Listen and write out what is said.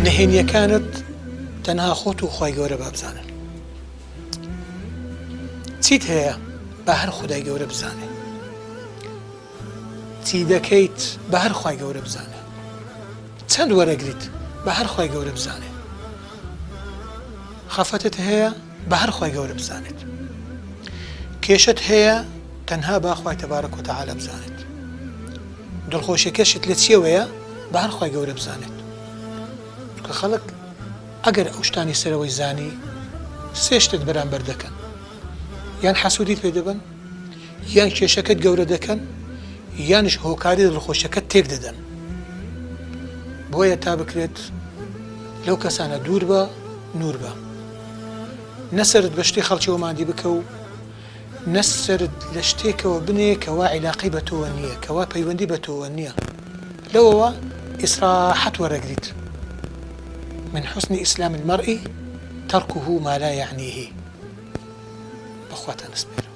نهێنیەکانت تەنها خۆت و خوای گەورە بابزانن. چیت هەیە بە هەر خودای گەورە بزانێ، چی دەکەیت بە هەر خوای گەورە بزانێ، چەند وەرەگریت بە هەر خوای گەورە بزانێ، خەفەتت هەیە بە هەر خوای گەورە بزانێت، کێشت هەیە تەنها با خوای تەبارەک و تەعالە بزانێت، دڵخۆشیەکەشت لە چیەوەیە بە هەر خوای گەورە بزانێت. کە خەڵک ئەگەر ئەو شتانی سەرەوەی زانی سێ شتت بەرامبەر دەکەن، یان حەسوودیت پێ دەبن، یان کێشەکەت گەورە دەکەن، یانش هۆکاری دڵخۆشیەکەت تێک دەدەن. بۆیە تا بکرێت لەو کەسانە دوور بە نور بە، نەسرت بە شتێ خەڵکی وەماندی بکە و نەسرت لە شتێکەوە بنێ کەوا عیلاقی بە تۆوە نییە، کەوا پەیوەندی بە تۆوە نییە، لەوەوە ئیسراحەت وەرەگریت. من حسن إسلام المرء تركه ما لا يعنيه. بخواتنا نسبير.